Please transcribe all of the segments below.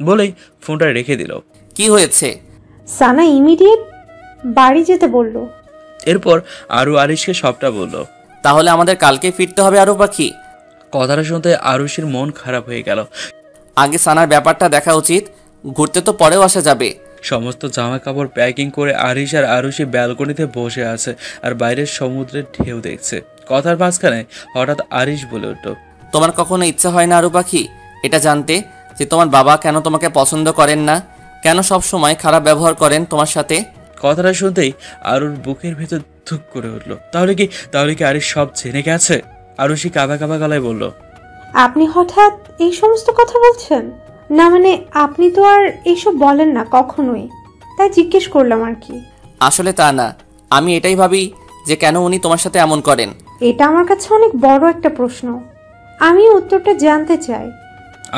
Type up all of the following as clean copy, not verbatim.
বলেই ফোনটা রেখে দিল। কি হয়েছে? সানা ইমিডিয়েট বাড়ি যেতে বলল। এরপর আরু আরিশকে সবটা বলল। তাহলে আমাদের কালকে ফিরতে হবে আরু পাখি? কথাটা শুনতে আরুষির মন খারাপ হয়ে গেল। আগে সানার ব্যাপারটা দেখা উচিত, ঘুরতে তো পরেও আসা যাবে। সমস্ত জামা কাপড় প্যাকিং করে আরিশ আর আরুষি ব্যালকনিতে বসে আছে আর বাইরের সমুদ্রের ঢেউ দেখছে। কথার মাঝখানে হঠাৎ আরিশ বলে উঠল, তোমার কখনো ইচ্ছা হয় না আরু পাখি এটা জানতে যে তোমার বাবা কেন তোমাকে পছন্দ করেন না, কেন সব সময় খারাপ ব্যবহার করেন তোমার সাথে? কথাটা শুনতেই আরুর বুকের ভেতর ধুক করে উঠল। তাহলে কি আরিশ সব জেনে গেছে? আরুষি কাঁপা কাঁপা গলায় বলল, আপনি হঠাৎ এই সমস্ত কথা বলছেন? না মানে আপনি তো আর এইসব বলেন না কখনোই, তাই জিজ্ঞেস করলাম আর কি। আসলে তা না, আমি এটাই ভাবি যে কেন উনি তোমার সাথে এমন করেন। এটা আমার কাছে অনেক বড় একটা প্রশ্ন, আমি উত্তরটা জানতে চাই।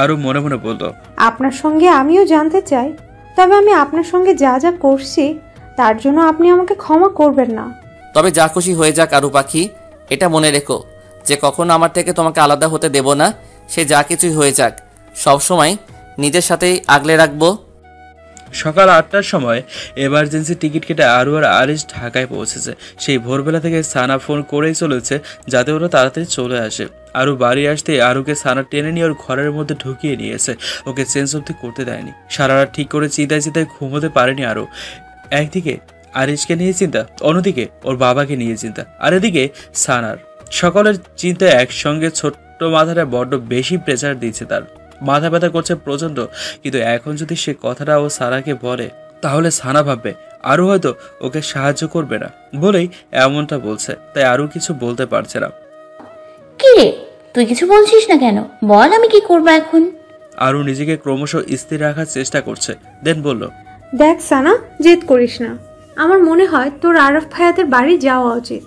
আরু মনে মনে বলল, আপনার সঙ্গে আমিও জানতে চাই, তবে আমি আপনার সঙ্গে যা যা করছি তার জন্য আপনি আমাকে ক্ষমা করবেন না। তবে যা খুশি হয়ে যাক আরু পাখি, এটা মনে রেখো যে কখনো আমার থেকে তোমাকে আলাদা হতে দেব না। সে যা কিছুই হয়ে যাক সবসময় নিজের সাথেই আগলে রাখবো। সকাল 8টার সময় এমার্জেন্সি টিকিট কেটে আরু আর আরিশ ঢাকায় পৌঁছেছে। সেই ভোরবেলা থেকে সানা ফোন করেই চলেছে যাতে ওরা তাড়াতাড়ি চলে আসে। আরু বাড়ি আসতে আরুকে সানা টেনে নিয়ে ওর ঘরের মধ্যে ঢুকিয়ে নিয়েছে, ওকে চেঞ্জ অব্দি করতে দেয়নি। সারা রাত ঠিক করে চিন্তায় চিন্তায় ঘুমোতে পারেনি আরু। একদিকে আরিশকে নিয়ে চিন্তা, অন্যদিকে ওর বাবাকে নিয়ে চিন্তা, আর এদিকে সানার। সকলের চিন্তায় একসঙ্গে ছোট্ট মাথাটা বড্ড বেশি প্রেসার দিচ্ছে তার। মাথা ব্যথা করছে প্রচন্ড, কিন্তু এখন যদি সে কথাটা ও সারাকে বলে তাহলে সানা ভাববে আরু হয়তো ওকে সাহায্য করবে না বলেই এমনটা বলছে, তাই আরু কিছু বলতে পারছে না। কি রে, তুই কিছু বলছিস না কেন? বল, আমি কি করবো এখন? আরু নিজেকে ক্রমশ স্থির রাখার চেষ্টা করছে, দেন বলল, দেখ সানা, জেদ করিস না। আমার মনে হয় তোর আরফ ভাইয়াদের বাড়ি যাওয়া উচিত।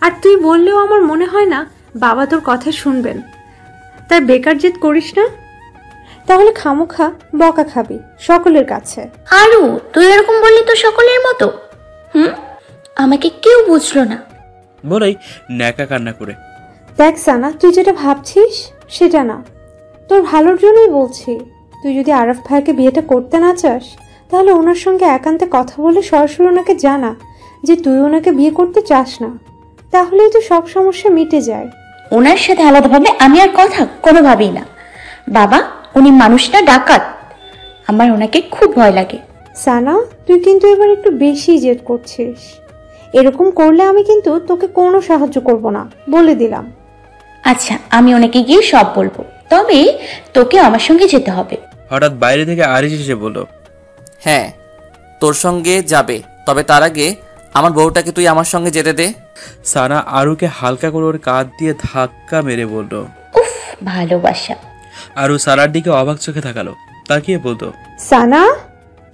আর তুই বললেও আমার মনে হয় না বাবা তোর কথা শুনবেন, তাই বেকার জেদ করিস না, তাহলে খামোখা বকা খাবি সকলের কাছে। আরু, তুই এরকম বললি তো সকলের মতো? আমাকে কেউ বুঝলো না বলেই ন্যাকা কান্না করে। দেখ সানা, তুই যেটা ভাবছিস সেটা না, তোর ভালোর জন্যই বলছি। তুই যদি আরফ ভাইয়াকে বিয়েটা করতে না চাস তাহলে ওনার সঙ্গে একান্তে কথা বলে সরাসরি ওনাকে জানা যে তুই ওনাকে বিয়ে করতে চাস না, তাহলেই তো সব সমস্যা মিটে যায়। ওনার সাথে আলাদাভাবে আমি আর কথা কোনোভাবেই না। বাবা, উনি মানুষটা ডাকাত, আমার ওনাকে খুব ভয় লাগে। সানা, তুই কিন্তু এবার একটু বেশি জেদ করছিস। এরকম করলে আমি কিন্তু তোকে কোনো সাহায্য করব না, বলে দিলাম। আচ্ছা, আমি ওনাকে গিয়ে সব বলবো, তবে তোকে আমার সঙ্গে যেতে হবে। হঠাৎ বাইরে থেকে আরিশ এসে বলল, হ্যাঁ তোর সঙ্গে যাবে, তবে তার আগে আমার বউটাকে তুই আমার সঙ্গে যেতে দে। সানা আরুকে হালকা করে ওর কাঁধ দিয়ে ধাক্কা মেরে বলল। উফ, ভালোবাসা। আরু সারার দিকে অবাক চোখে তাকালো, তাকিয়ে বলতো, সানা,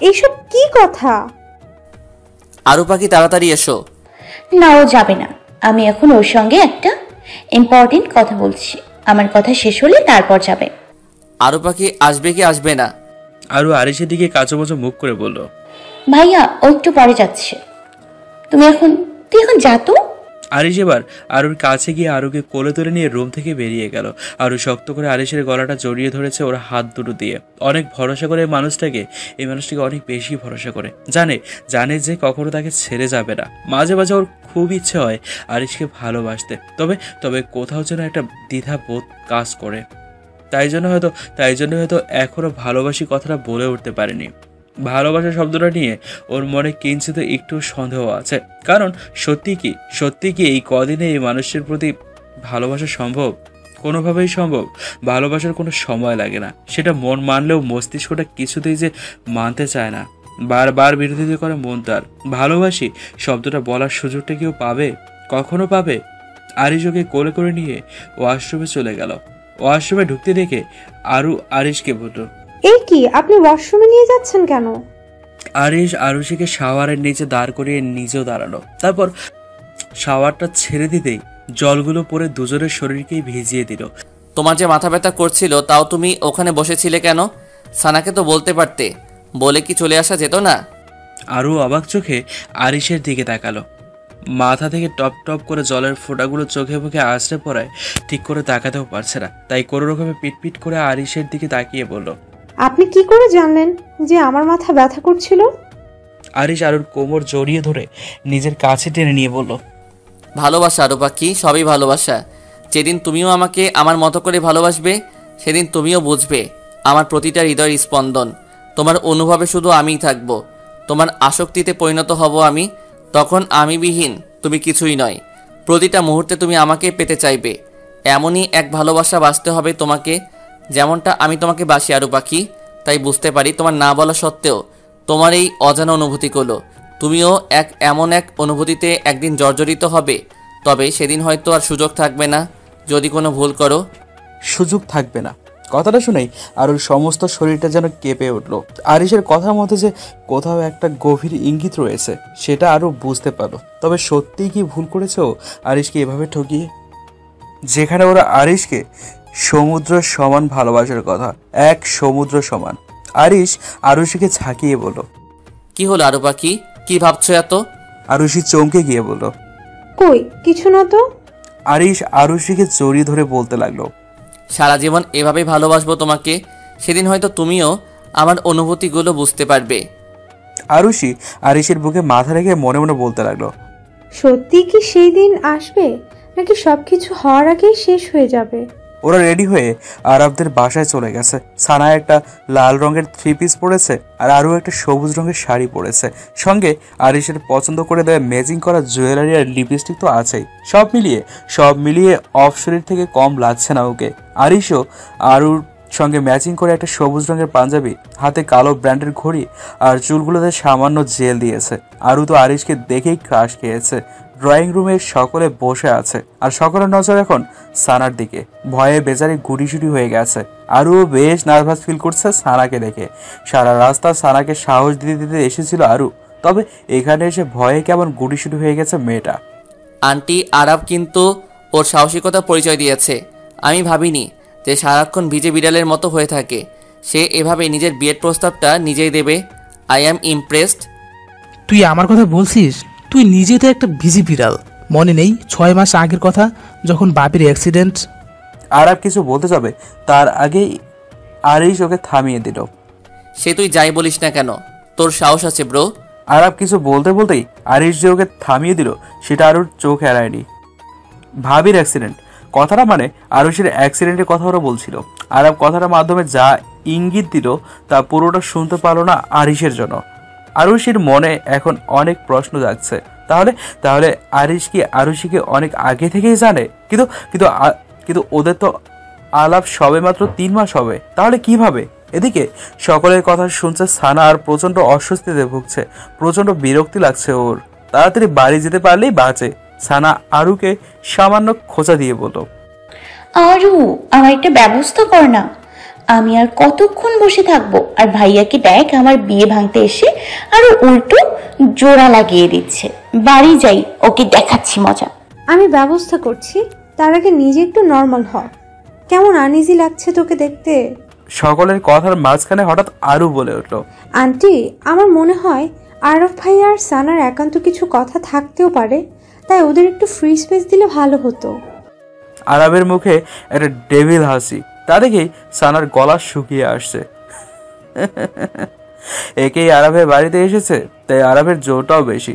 এইসব কি কথা? আরু পাখি তাড়াতাড়ি এসো। না, ও যাবে না। আমি এখন ওর সঙ্গে একটা ইম্পর্টেন্ট কথা বলছি, আমার কথা শেষ হলে তারপর যাবে। আরু পাখি আসবে কি আসবে না? আরু আরিশের দিকে কাঁচোমাচো মুখ করে বলল, ভাইয়া, ও একটু পরে যাচ্ছে, তুই এখন যা তো। আরিশ এবার আরুর কাছে গিয়ে আরুকে কোলে তুলে নিয়ে রুম থেকে বেরিয়ে গেল। আরু শক্ত করে আরিশের গলাটা জড়িয়ে ধরেছে ওর হাত দুটো দিয়ে। অনেক ভরসা করে এই মানুষটাকে অনেক বেশি ভরসা করে, জানে যে কখনো তাকে ছেড়ে যাবে না। মাঝে মাঝে ওর খুব ইচ্ছে হয় আরিশকে ভালোবাসতে, তবে কোথাও যেন একটা দ্বিধা বোধ কাজ করে। তাই জন্য হয়তো এখনো ভালোবাসি কথাটা বলে উঠতে পারেনি। ভালোবাসা শব্দটা নিয়ে ওর মনে কিঞ্চিত একটু সন্দেহ আছে, কারণ সত্যি কি এই কদিনে এই মানুষের প্রতি ভালোবাসা সম্ভব? কোনোভাবেই সম্ভব? ভালোবাসার কোনো সময় লাগে না, সেটা মন মানলেও মস্তিষ্কটা কিছুতেই যে মানতে চায় না, বারবার বিরোধিতা করে মন তার। ভালোবাসি শব্দটা বলার সুযোগটা কেউ পাবে? কখনো পাবে? আরিশ ওকে কোলে করে নিয়ে ওয়াশরুমে চলে গেল। ওয়াশরুমে ঢুকতে দেখে আরিশকে বলল, এই কি, আপনি ওয়াশরুমে নিয়ে যাচ্ছেন কেন? আরিশ আরুষিকে শাওয়ারের নিচে দাঁড় করিয়ে নিজেও দাঁড়ালো। তারপর শাওয়ারটা ছেড়ে দিতেই জলগুলো পরে দুজনের শরীরকেই ভিজিয়ে দিল। তোমার যে মাথা ব্যথা করছিল তাও তুমি ওখানে বসেছিলে কেন? সানাকে তো বলতে পারতে, বলে কি চলে আসা যেত না? আরু অবাক চোখে আরিশের দিকে তাকালো। মাথা থেকে টপ টপ করে জলের ফোঁটাগুলো চোখে মুখে আছড়ে পড়ায় ঠিক করে তাকাতেও পারছে না। তাই কোনো রকমে পিটপিট করে আরিশের দিকে তাকিয়ে বলল, আপনি কি করে জানলেন যে আমার মাথা ব্যথা করছিল? আরিশ আরুর কোমর জড়িয়ে ধরে নিজের কাছে টেনে নিয়ে বলল, ভালোবাসা আরু পাখি, সবই ভালোবাসা। যেদিন তুমিও আমাকে আমার মতো করে ভালোবাসবে সেদিন তুমিও বুঝবে আমার প্রতিটা হৃদয়ের স্পন্দন। তোমার অনুভবে শুধু আমিই থাকবো, তোমার আসক্তিতে পরিণত হব আমি। তখন আমি বিহীন তুমি কিছুই নয়। প্রতিটা মুহূর্তে তুমি আমাকে পেতে চাইবে। এমনই এক ভালোবাসা বাসতে হবে তোমাকে, যেমনটা আমি তোমাকে বাসি আরু পাখি। তাই বুঝতে পারি তোমার না বলা সত্ত্বেও তোমার এই অজানা অনুভূতিগুলো। তুমিও এমন এক অনুভূতিতে একদিন জর্জরিত হবে। তবে সেদিন হয়তো আর সুযোগ থাকবে না যদি কোনো ভুল করো। সুযোগ থাকবে না। কথাটা শুনেই আরুর সমস্ত শরীরটা যেন কেঁপে উঠল। আরিশের কথার মধ্যে যে কোথাও একটা গভীর ইঙ্গিত রয়েছে সেটা আরও বুঝতে পারলো। তবে সত্যিই কি ভুল করেছে ও আরিশকে এভাবে ঠকিয়ে? যেখানে ওরা আরিশকে সমুদ্র সমান ভালোবাসার কথা, এক সমুদ্র সমান। আরিশ আরুষিকে ঝাঁকিয়ে বলল, কি হলো আরু পাখি, কি ভাবছো এত? আরুষি চমকে গিয়ে বলল, কই কিছু না তো। আরিশ আরুষিকে জড়িয়ে ধরে বলতে লাগলো, সারা জীবন এভাবেই ভালোবাসবো তোমাকে। সেদিন হয়তো তুমিও আমার অনুভূতিগুলো বুঝতে পারবে। আরুষি আরিশের বুকে মাথা রেখে মনে মনে বলতে লাগলো, সত্যি কি সেই দিন আসবে, নাকি সবকিছু হওয়ার আগেই শেষ হয়ে যাবে? ওরা রেডি হয়ে আরবদের বাসায় চলে গেছে। সানা একটা লাল রঙের 3 পিস পরেছে আর আরও একটা সবুজ রঙের শাড়ি পরেছে। সঙ্গে আরিশের পছন্দ করে দেওয়া ম্যাচিং করা জুয়েলারি আর লিপস্টিক তো আছেই। সব মিলিয়ে অফ শরীর থেকে কম লাগছে না ওকে। আরিশও আরুর সঙ্গে ম্যাচিং করে একটা সবুজ রঙের পাঞ্জাবি, হাতে কালো ব্র্যান্ডের ঘড়ি আর চুলগুলোতে সামান্য জেল দিয়েছে। আরু তো আরিশকে দেখেই ক্রাশ খেয়েছে। ড্রয়িং রুমে সকলে বসে আছে আর সকলের নজর এখন সানার দিকে। ভয়ে বেচারি গুটিসুটি হয়ে গেছে। আরুও বেশ নার্ভাস ফিল করছে সানাকে দেখে। সারা রাস্তা সানাকে সাহস দিতে দিতে এসেছিল আরু, তবে এখানে এসে ভয়ে কেমন গুটিসুটি হয়ে গেছে মেয়েটা। আন্টি আরব কিন্তু ওর সাহসিকতা পরিচয় দিয়েছে। আমি ভাবিনি যে সারাক্ষণ ভিজে বিড়ালের মতো হয়ে থাকে। সে এভাবে নিজের বিয়ের প্রস্তাবটা নিজেই দেবে। I am impressed. তুই আমার কথা বলছিস? তুই নিজে তো একটা ভিজি বিড়াল। মনে নেই 6 মাস আগের কথা, যখন বাপের অ্যাক্সিডেন্ট? আরব কিছু বলতে যাবে তার আগেই আরিশ ওকে থামিয়ে দিল। সে তুই যাই বলিস না কেন, তোর সাহস আছে ব্রো। আরব কিছু বলতে বলতেই আরিশ যে ওকে থামিয়ে দিল সেটা আরুর চোখ এড়ায়নি। ভাবির অ্যাক্সিডেন্ট কথাটা মানে আরুষের অ্যাক্সিডেন্টের কথা ওরা বলছিল। আরব কথাটার মাধ্যমে যা ইঙ্গিত দিল তা পুরোটা শুনতে পারলো না আরিশের জন্য। আরুষির মনে এখন অনেক প্রশ্ন যাচ্ছে। তাহলে আরিশ কি আরুষিকে অনেক আগে থেকেই জানে? কিন্তু ওদের তো আলাপ সবে মাত্র 3 মাস হবে, তাহলে কিভাবে? এদিকে সকলের কথা শুনছে সানা আর প্রচন্ড অস্বস্তিতে ভুগছে। প্রচন্ড বিরক্তি লাগছে ওর। তাড়াতাড়ি বাড়ি যেতে পারলেই বাঁচে। সানা আরুকে সামান্য খোঁচা দিয়ে বলল, আরু আমার একটা ব্যবস্থা কর না। আমি আর কতক্ষণ বসে থাকবো? আর ভাইয়াকে দেখ আমার বিয়ে ভাঙতে এসে আরো উল্টো জোড়া লাগিয়ে দিচ্ছে। বাড়ি যাই, ওকে দেখাচ্ছি মজা। আমি ব্যবস্থা করছি, তার আগে নিজে একটু নর্মাল হ। কেমন আনইজি লাগছে তোকে দেখতে। সকলের কথার মাঝখানে হঠাৎ আরু বলে উঠল, আন্টি আমার মনে হয় আরব ভাই আর সানার একান্ত কিছু কথা থাকতেও পারে, তাই ওদের একটু ফ্রি স্পেস দিলে ভালো হতো। আরবের মুখে একটা ডেভিল হাসি। তা দেখেই সানার গলা শুকিয়ে আসছে। একেই আরবের বাড়িতে এসেছে, তাই আরবের জোরটাও বেশি।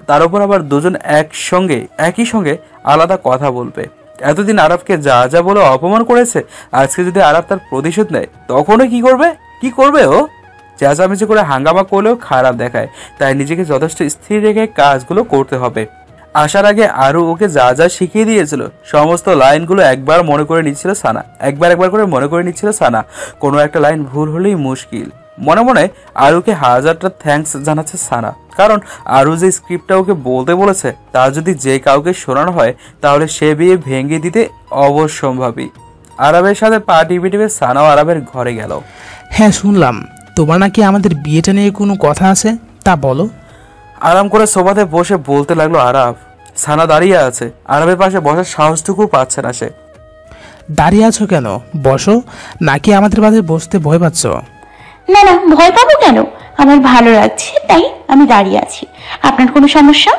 তার উপর আবার দুজন একই সঙ্গে আলাদা কথা বলবে। এতদিন আরবকে যা যা বলে অপমান করেছে, আজকে যদি আরব তার প্রতিশোধ নেয় তখনও কি করবে ও? চেঁচামেচি করে হাঙ্গামা করলেও খারাপ দেখায়। তাই নিজেকে যথেষ্ট স্থির রেখে কাজগুলো করতে হবে। আসার আগে আরু ওকে যা যা শিখিয়ে দিয়েছিল সমস্ত লাইনগুলো একবার মনে করে নিচ্ছিল সানা। একবার করে মনে করে নিচ্ছিল সানা। কোনো একটা লাইন ভুল হলেই মুশকিল। মনে মনে আরুকে হাজারটা থ্যাঙ্কস জানাচ্ছে সানা। কারণ আরু যে স্ক্রিপ্টটা ওকে বলতে বলেছে তা যদি যে কাউকে শোনানো হয় তাহলে সে বিয়ে ভেঙে দিতে অবশ্যম্ভাবী। আরবের সাথে পা টিপে টিপে সানাও আরবের ঘরে গেল। হ্যাঁ শুনলাম তোমার নাকি আমাদের বিয়েটা নিয়ে কোনো কথা আছে, তা বলো। আরাম করে সোফাতে বসে বলতে লাগলো আরব। সানা দাঁড়িয়ে আছে, আরবের পাশে বসার সাহসটুকু পাচ্ছে না সে। দাঁড়িয়ে আছো কেন? বসো। নাকি আমাদের পাশে বসতে ভয় পাচ্ছ? না না, ভয় পাবো কেন? আমার ভালো লাগছে তাই আমি দাঁড়িয়ে আছি। আপনার কোনো সমস্যা?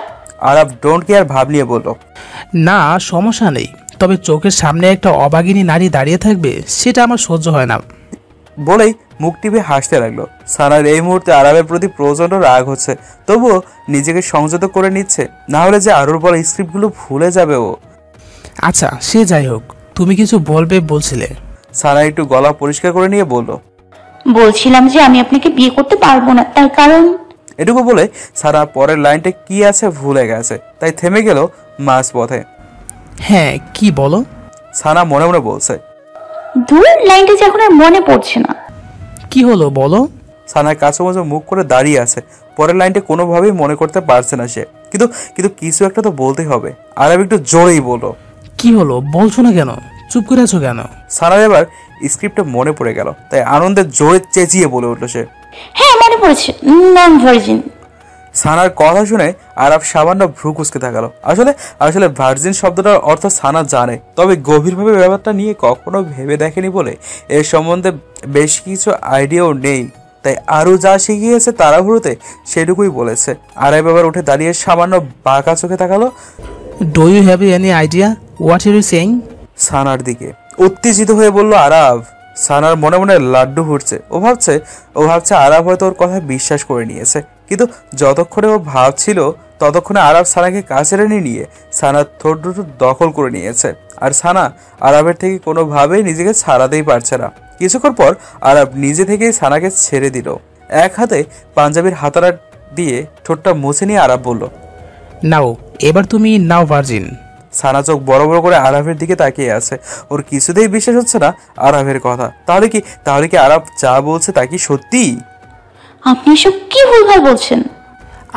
আরাফ ডোন্ট কেয়ার ভাব নিয়ে বলল। না সমস্যা নেই, তবে চোখের সামনে একটা অবাগিনী নারী দাঁড়িয়ে থাকবে সেটা আমার সহ্য হয় না। বলেই মুখ টিপে হাসতে লাগলো। সানার এই মুহূর্তে আরাফের প্রতি প্রচণ্ড রাগ হচ্ছে, তবুও নিজেকে সংযত করে নিচ্ছে, না হলে যে আরুর বলা স্ক্রিপ্টগুলো ভুলে যাবে ও। আচ্ছা সে যাই হোক, তুমি কিছু বলবে বলছিলে। সানা একটু গলা পরিষ্কার করে নিয়ে বলল, বলছিলাম যে আমি আপনাকে বিয়ে করতে পারবো না, তার কারণ। এটুকু বলে সারা পরের লাইনটা কি আছে ভুলে গেছে, তাই থেমে গেল মাঝ পথে। হ্যাঁ কি বলো? সানা মনে মনে বলছে। দূর, লাইনটা যে এখন আর মনে পড়ছে না। কি হলো বলো? সানার কাছামাঝি মুখ করে দাঁড়িয়ে আছে, পরের লাইনটা কোনোভাবেই মনে করতে পারছে না সে। কিন্তু কিন্তু কিছু একটা তো বলতেই হবে। আর একটু জোরেই বলো। কি হলো বলছো না কেন? চুপ করে আছো কেন? সানার এবার স্ক্রিপ্টটা মনে পড়ে গেল, তাই আনন্দে জোরে চেঁচিয়ে বলে উঠল সে। হ্যাঁ মনে পড়েছে, নন ভার্জিন। সানার কথা শুনে আরাফ সামান্য ভ্রু কুঁচকে তাকালো। আসলে আসলে ভার্জিন শব্দটার অর্থ সানা জানে, তবে গভীরভাবে ব্যাপারটা নিয়ে কখনো ভেবে দেখেনি বলে এর সম্বন্ধে বেশ কিছু আইডিয়াও নেই। তাই আরও যা শিখিয়েছে তাড়াহুড়োতে সেটুকুই বলেছে। আরাফ এবার উঠে দাঁড়িয়ে সামান্য বাঁকা চোখে তাকালো do you have any idea what are you saying? সানার দিকে। উত্তেজিত হয়ে বলল আরাফ। সানার মনে মনে লাড্ডু ফুটছে। ও ভাবছে আরাফ হয়তো ওর কথা বিশ্বাস করে নিয়েছে, কিন্তু যতক্ষণে ও ভাবছিল ততক্ষণে আরাফ সানাকে কাছে টেনে নিয়ে সানার ঠোঁট দুটো দখল করে নিয়েছে। আর সানা আরাফের থেকে কোনোভাবেই নিজেকে ছাড়াতেই পারছে না। কিছুক্ষণ পর আরাফ নিজে থেকেই সানাকে ছেড়ে দিল। এক হাতে পাঞ্জাবির হাতারা দিয়ে ঠোঁটটা মুছে নিয়ে আরাফ বলল, নাও এবার তুমি নাও ভার্জিন। সানা চোখ বড় বড় করে আরাফের দিকে তাকিয়ে আছে। ওর কিছুতেই বিশ্বাস হচ্ছে না আরাফের কথা। তাহলে কি আরাফ যা বলছে তা কি সত্যি? আপনি সব কি ভুলভাল বলছেন?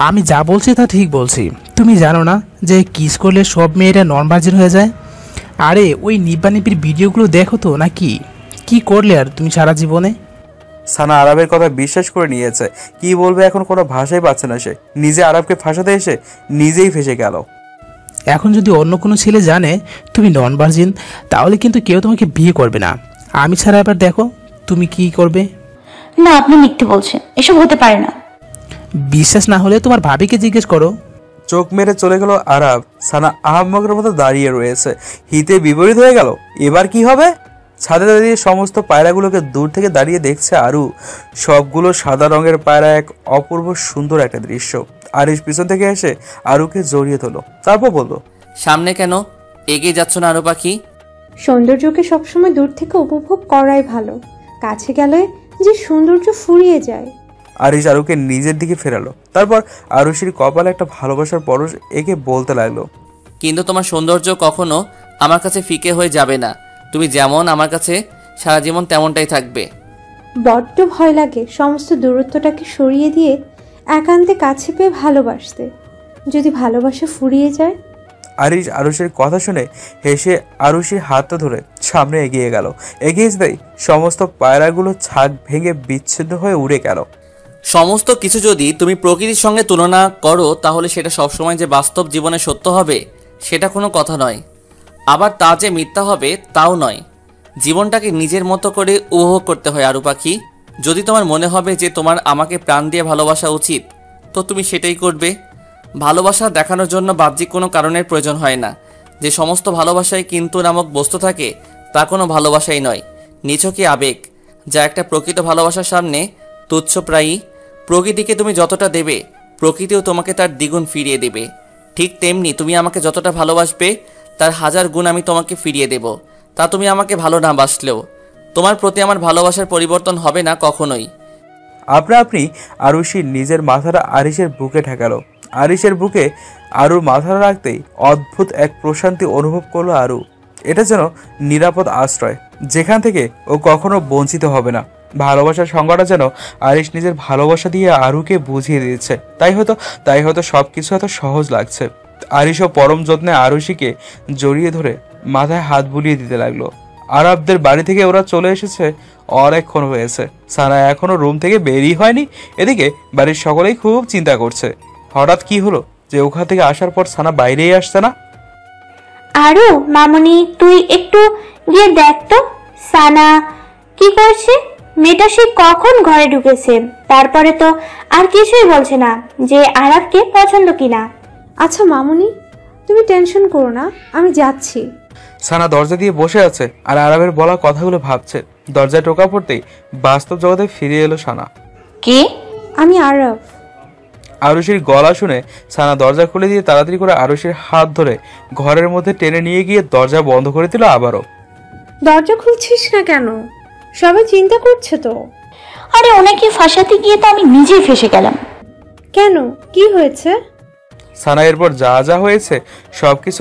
আমি যা বলছি তা ঠিক বলছি। তুমি জানো না যে কিস করলে সব মেয়েরা নন ভার্জিন হয়ে যায়? আরে ওই নিব্বানিপির ভিডিওগুলো দেখো তো নাকি? কি করলে আর তুমি সারা জীবনে? সানা আরাফের কথা বিশ্বাস করে নিয়েছে। কি বলবে এখন কোনো ভাষাই পাচ্ছে না সে। নিজে আরাফকে ফাঁসাতে এসে নিজেই ফেসে গেল। এখন যদি অন্য কোনো ছেলে জানে তুমি নন ভার্জিন, তাহলে কিন্তু কেউ তোমাকে বিয়ে করবে না। আমি ছাড়া এবার দেখো তুমি কি করবে। না, আপনি মিথ্যে বলছেন, এসব হতে পারে না। বিশ্বাস না হলে তোমার ভাবিকে জিজ্ঞেস করো। চোখ মেরে চলে গেল আরাফ। সানা আহাম্মকের মতো দাঁড়িয়ে রয়েছে, হিতে বিপরীত হয়ে গেল। এবার কি হবে? ছাদে দাঁড়িয়ে সমস্ত পায়রাগুলোকে দূর থেকে দাঁড়িয়ে দেখছে আরু। সবগুলো সাদা রঙের পায়রা, এক অপূর্ব সুন্দর একটা দৃশ্য। আরিশ পিছন থেকে এসে আরুকে জড়িয়ে ধরলো, তারপর বলল, সামনে কেন এগিয়ে যাচ্ছ না আরু পাখি? সৌন্দর্যকে সবসময় দূর থেকে উপভোগ করাই ভালো, কাছে গেলে যে সৌন্দর্য ফুরিয়ে যায়। আরিশ আরুকে নিজের দিকে ফেরালো। তারপর আরুষির কপালে একটা ভালোবাসার পরশ এঁকে বলতে লাগলো, কিন্তু তোমার সৌন্দর্য কখনো আমার কাছে ফিকে হয়ে যাবে না। তুমি যেমন আমার কাছে সারা জীবন তেমনটাই থাকবে। বড্ড ভয় লাগে সমস্ত দূরত্বটাকে সরিয়ে দিয়ে একান্তে কাছে পেয়ে ভালোবাসতে। যদি ভালোবাসা ফুরিয়ে যায়? আরিশ আরুষের কথা শুনে হেসে আরুষির হাতটা ধরে সামনে এগিয়ে গেল। এগিয়ে যেতেই সমস্ত পায়রাগুলো ছাদ ভেঙে বিচ্ছিন্ন হয়ে উড়ে গেল। সমস্ত কিছু যদি তুমি প্রকৃতির সঙ্গে তুলনা করো তাহলে সেটা সবসময় যে বাস্তব জীবনে সত্য হবে সেটা কোনো কথা নয়, আবার তা যে মিথ্যা হবে তাও নয়। জীবনটাকে নিজের মতো করে উপভোগ করতে হয় আরু পাখি। যদি তোমার মনে হবে যে তোমার আমাকে প্রাণ দিয়ে ভালোবাসা উচিত, তো তুমি সেটাই করবে। ভালোবাসা দেখানোর জন্য বাহ্যিক কোনো কারণের প্রয়োজন হয় না। যে সমস্ত ভালোবাসায় কিন্তু নামক বস্তু থাকে তা কোনো ভালোবাসাই নয়, নিছকই আবেগ, যা একটা প্রকৃত ভালোবাসার সামনে তুচ্ছপ্রায়ই। প্রকৃতিকে তুমি যতটা দেবে প্রকৃতিও তোমাকে তার দ্বিগুণ ফিরিয়ে দেবে। ঠিক তেমনি তুমি আমাকে যতটা ভালোবাসবে তার 1000 গুণ আমি তোমাকে ফিরিয়ে দেব। তা তুমি আমাকে ভালো না বাসলেও তোমার প্রতি আমার ভালোবাসার পরিবর্তন হবে না কখনোই। আপনি আরুষি নিজের মাথাটা আরিশের বুকে ঠেকালো। আরিশের বুকে আরুর মাথাটা রাখতেই অদ্ভুত এক প্রশান্তি অনুভব করলো আরু। এটা যেন নিরাপদ আশ্রয়, যেখান থেকে ও কখনো বঞ্চিত হবে না। ভালোবাসার সংজ্ঞাটা যেন আরিশ নিজের ভালোবাসা দিয়ে আরুকে বুঝিয়ে দিয়েছে। তাই হয়তো সব কিছু এত সহজ লাগছে। আরিশও পরম যত্নে আরুষিকে জড়িয়ে ধরে মাথায় হাত বুলিয়ে দিতে লাগলো। আরবদের বাড়ি থেকে ওরা চলে এসেছে অনেকক্ষণ হয়েছে। সানা এখনো রুম থেকে বেরিয়ে হয়নি। এদিকে বাড়ির সকলেই খুব চিন্তা করছে হঠাৎ কি হলো যে ওখান থেকে আসার পর সানা বাইরেই আসছে না। আরু মামুনি, তুই একটু গিয়ে দেখ তো সানা কি করছে। মেয়েটা সে কখন ঘরে ঢুকেছে, তারপরে তো আর কিছুই বলছে না যে আরাফকে পছন্দ কিনা। আচ্ছা মামুনি, তুমি টেনশন করো না, আমি যাচ্ছি। সানা দরজা দিয়ে বসে আছে আর আরবের বলা কথাগুলো ভাবছে। দরজায় টোকা পড়তেই বাস্তব জগতে ফিরে এলো সানা। কে? আমি আরব। আরুষির গলা শুনে সানা দরজা খুলে দিয়ে তাড়াতাড়ি করে আরুষির হাত ধরে ঘরের মধ্যে টেনে নিয়ে গিয়ে দরজা বন্ধ করে দিল আবারও। দরজা খুলছিস না কেন? সবাই চিন্তা করছে তো। আরে ওনাকে ফাঁসাতে গিয়ে তো আমি নিজেই ফেসে গেলাম। কেন, কি হয়েছে? সানা এরপর যা যা হয়েছে সবকিছু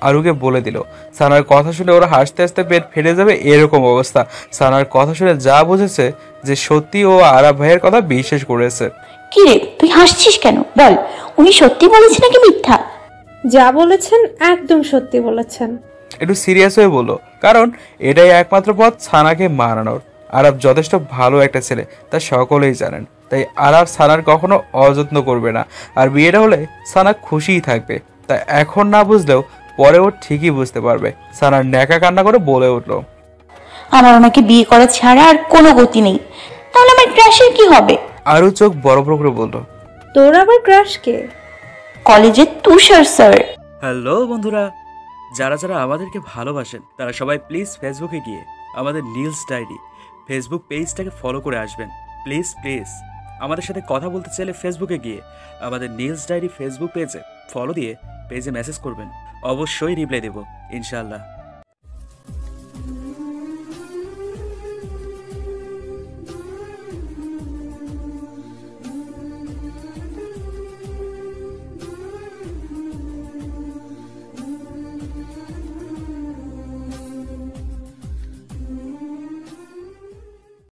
আরুকে বলে দিল। সানার কথা শুনে ওরা হাসতে হাসতে পেট ফেটে যাবে এরকম অবস্থা। সানার কথা শুনে যা বুঝেছে যে সত্যি ও আরাব ভাইয়ের কথা বিশ্বাস করেছে। কি রে, তুই হাসছিস কেন? বল, উনি সত্যি বলেছে নাকি মিথ্যা? যা বলেছেন একদম সত্যি বলেছেন। একটু সিরিয়াস হয়ে বললো, কারণ এটাই একমাত্র পথ সানাকে মানানোর। আরব যথেষ্ট ভালো একটা ছেলে, তা সকলেই জানেন। তাই আরব সানার কখনো অযত্ন করবে না, আর বিয়েটা হলে সানা খুশিই থাকবে। তা এখন না বুঝলেও পরে ও ঠিকই বুঝতে পারবে। সানার ন্যাকা কান্না করে বলে উঠলো, আমার ওনাকে বিয়ে করা ছাড়া আর কোনো গতি নেই। তাহলে আমার ক্রাশের কি হবে? আরও চোখ বড় বড় করে বললো, তোর আবার ক্রাশ কে? কলেজের তুষার স্যার। হ্যালো বন্ধুরা, যারা যারা আমাদেরকে ভালোবাসেন তারা সবাই প্লিজ ফেসবুকে গিয়ে আমাদের নীলস ডায়েরি ফেসবুক পেজটাকে ফলো করে আসবেন। প্লিজ প্লিজ আমাদের সাথে কথা বলতে চাইলে ফেসবুকে গিয়ে আমাদের নীলস ডায়েরি ফেসবুক পেজে ফলো দিয়ে পেজে মেসেজ করবেন, অবশ্যই রিপ্লাই দেব ইনশাআল্লাহ।